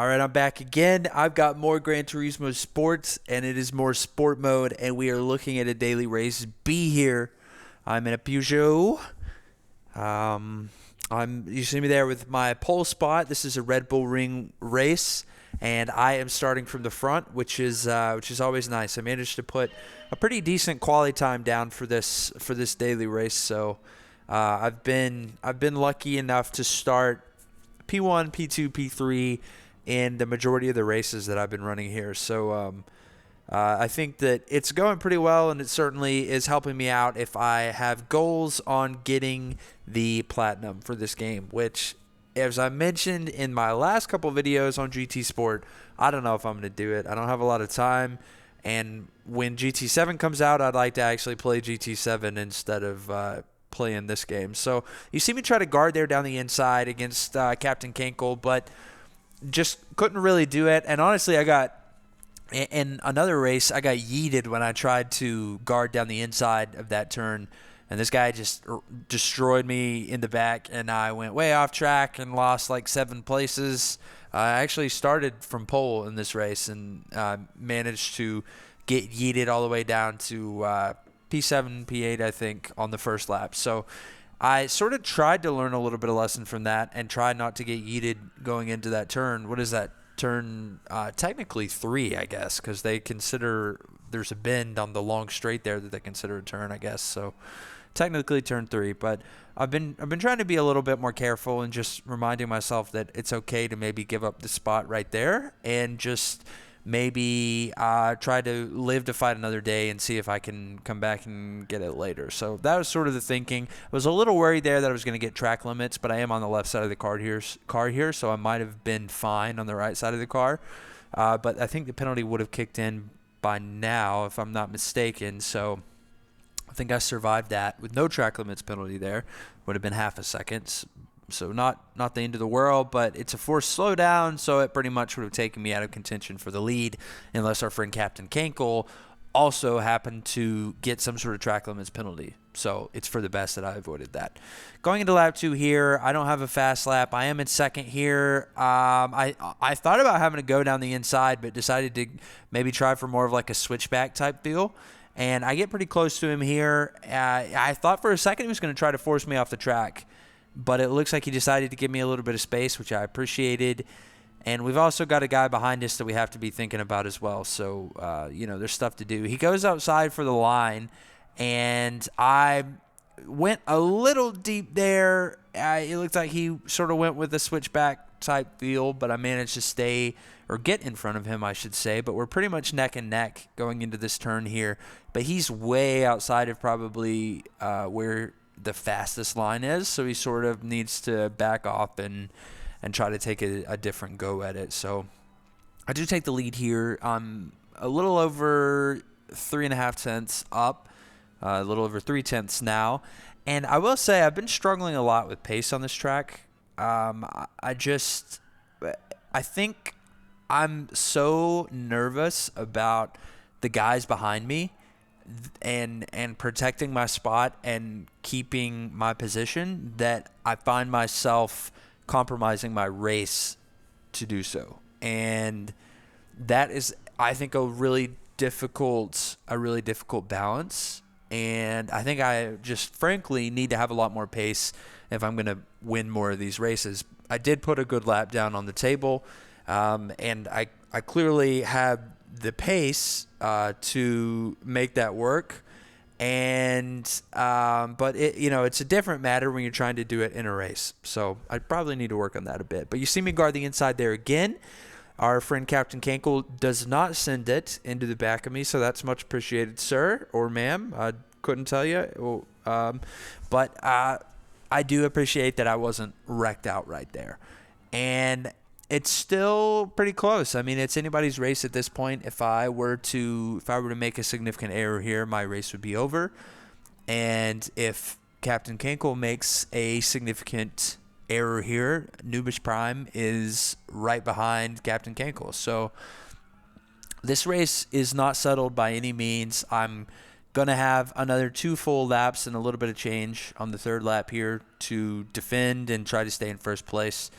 All right, I'm back again. I've got more Gran Turismo Sports, and it is more sport mode, and we are looking at a daily race. Be here. I'm in a Peugeot. You see me there with my pole spot. This is a Red Bull Ring race, and I am starting from the front, which is always nice. I managed to put a pretty decent quality time down for this daily race, so I've been lucky enough to start P1, P2, P3 in the majority of the races that I've been running here. So I think that it's going pretty well, and it certainly is helping me out if I have goals on getting the platinum for this game, which, as I mentioned in my last couple videos on GT Sport, I don't know if I'm going to do it. I don't have a lot of time, and when GT7 comes out, I'd like to actually play GT7 instead of playing this game. So you see me try to guard there down the inside against Captain Kenkel, but just couldn't really do it. And honestly, in another race, I got yeeted when I tried to guard down the inside of that turn, and this guy just destroyed me in the back, and I went way off track and lost like 7 places. I actually started from pole in this race and managed to get yeeted all the way down to P7, P8, I think, on the first lap. So I sort of tried to learn a little bit of lesson from that and try not to get yeeted going into that turn. What is that? Turn technically 3, I guess, because they consider there's a bend on the long straight there that they consider a turn, I guess. So technically turn 3, but I've been trying to be a little bit more careful and just reminding myself that it's okay to maybe give up the spot right there and just maybe try to live to fight another day and see if I can come back and get it later. So that was sort of the thinking. I was a little worried there that I was going to get track limits, but I am on the left side of the car here, so I might have been fine on the right side of the car. But I think the penalty would have kicked in by now, if I'm not mistaken. So I think I survived that with no track limits penalty there. Would have been half a second. So not the end of the world, but it's a forced slowdown, so it pretty much would have taken me out of contention for the lead unless our friend Captain Kenkel also happened to get some sort of track limits penalty. So it's for the best that I avoided that. Going into lap 2 here, I don't have a fast lap. I am in second here. I thought about having to go down the inside, but decided to maybe try for more of like a switchback type deal. And I get pretty close to him here. I thought for a second he was going to try to force me off the track, but it looks like he decided to give me a little bit of space, which I appreciated. And we've also got a guy behind us that we have to be thinking about as well. So, there's stuff to do. He goes outside for the line, and I went a little deep there. It looked like he sort of went with a switchback type feel, but I managed to stay or get in front of him, I should say. But we're pretty much neck and neck going into this turn here. But he's way outside of probably where the fastest line is, so he sort of needs to back off and try to take a different go at it. So I do take the lead here. I'm a little over 3.5 tenths up, a little over 3 tenths now, and I will say I've been struggling a lot with pace on this track. I think I'm so nervous about the guys behind me and protecting my spot and keeping my position that I find myself compromising my race to do so. And that is, I think, a really difficult balance. And I think I just frankly need to have a lot more pace if I'm going to win more of these races. I did put a good lap down on the table, and I clearly have the pace to make that work, and but it's a different matter when you're trying to do it in a race. So I probably need to work on that a bit. But you see me guard the inside there again. Our friend Captain Kenkel does not send it into the back of me, so that's much appreciated, sir or ma'am. I couldn't tell you, but I do appreciate that I wasn't wrecked out right there, and it's still pretty close. I mean, it's anybody's race at this point. If I were to make a significant error here, my race would be over. And if Captain Kenkel makes a significant error here, Nubish Prime is right behind Captain Kenkel. So this race is not settled by any means. I'm going to have another 2 full laps and a little bit of change on the 3rd lap here to defend and try to stay in first place.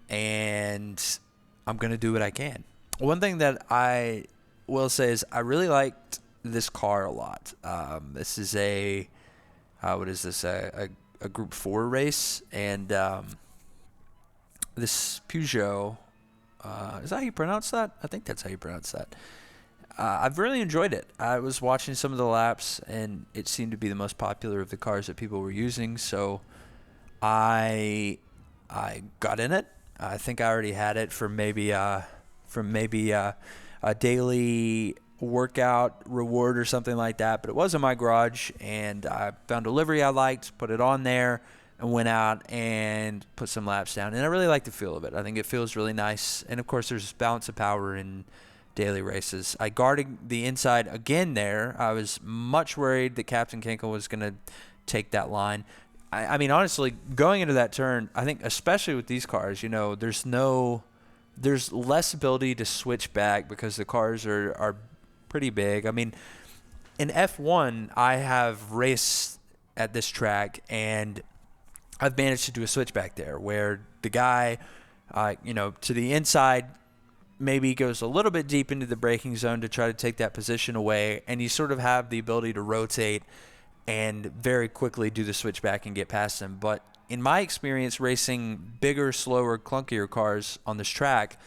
and I'm going to do what I can. One thing that I will say is I really liked this car a lot. This is what is this, a Group 4 race, and this Peugeot, is that how you pronounce that? I think that's how you pronounce that. I've really enjoyed it. I was watching some of the laps, and it seemed to be the most popular of the cars that people were using, so I got in it. I think I already had it for maybe a daily workout reward or something like that, but it was in my garage, and I found a livery I liked, put it on there, and went out and put some laps down. And I really like the feel of it. I think it feels really nice. And of course, there's balance of power in daily races. I guarded the inside again there. I was much worried that Captain Kinkle was going to take that line. I mean, honestly, going into that turn, I think especially with these cars, there's less ability to switch back because the cars are pretty big. I mean, in F1, I have raced at this track, and I've managed to do a switchback there where the guy, to the inside, maybe goes a little bit deep into the braking zone to try to take that position away, and you sort of have the ability to rotate and very quickly do the switchback and get past him. But in my experience racing bigger, slower, clunkier cars on this track,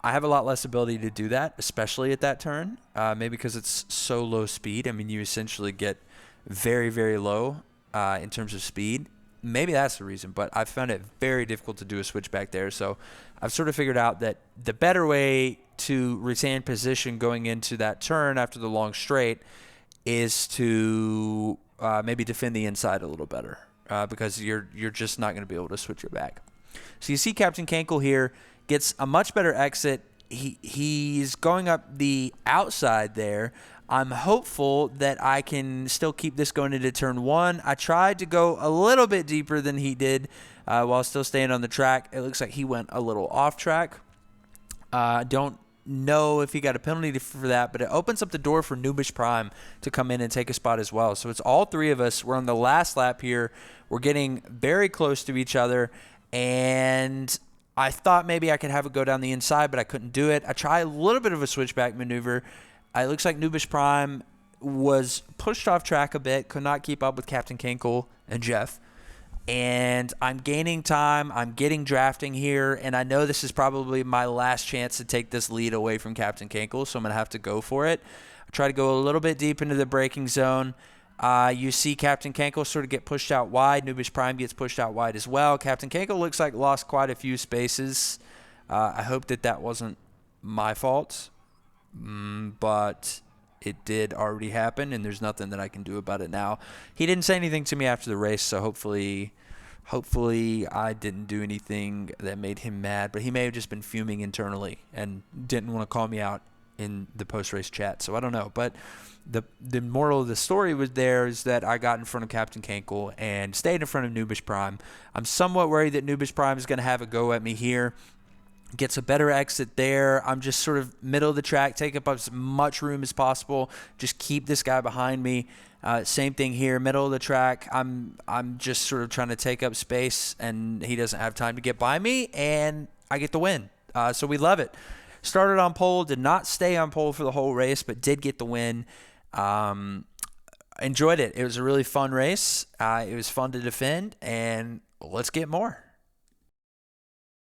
I have a lot less ability to do that, especially at that turn, maybe because it's so low speed. I mean, you essentially get very, very low in terms of speed. Maybe that's the reason, but I've found it very difficult to do a switchback there. So I've sort of figured out that the better way to retain position going into that turn after the long straight is to maybe defend the inside a little better because you're just not going to be able to switch it back. So you see Captain Kinkle here gets a much better exit. He's going up the outside there. I'm hopeful that I can still keep this going into turn 1. I tried to go a little bit deeper than he did while still staying on the track. It looks like he went a little off track. Don't know if he got a penalty for that, but it opens up the door for Nubish Prime to come in and take a spot as well. So it's all three of us. We're on the last lap here. We're getting very close to each other, and I thought maybe I could have it go down the inside, but I couldn't do it. I tried a little bit of a switchback maneuver. It looks like Nubish Prime was pushed off track a bit, could not keep up with Captain Kinkle and Jeff. And I'm gaining time. I'm getting drafting here, and I know this is probably my last chance to take this lead away from Captain Kinkle, so I'm going to have to go for it. I try to go a little bit deep into the braking zone. You see Captain Kinkle sort of get pushed out wide. Nubish Prime gets pushed out wide as well. Captain Kinkle looks like lost quite a few spaces. I hope that wasn't my fault, but it did already happen, and there's nothing that I can do about it now. He didn't say anything to me after the race, so hopefully I didn't do anything that made him mad, but he may have just been fuming internally and didn't want to call me out in the post-race chat, so I don't know. But the moral of the story was there is that I got in front of Captain Kinkle and stayed in front of Nubish Prime. I'm somewhat worried that Nubish Prime is going to have a go at me here. Gets a better exit there. I'm just sort of middle of the track, take up as much room as possible. Just keep this guy behind me. Same thing here, middle of the track. I'm just sort of trying to take up space, and he doesn't have time to get by me, and I get the win. So we love it. Started on pole, did not stay on pole for the whole race, but did get the win. Enjoyed it. It was a really fun race. It was fun to defend, and let's get more.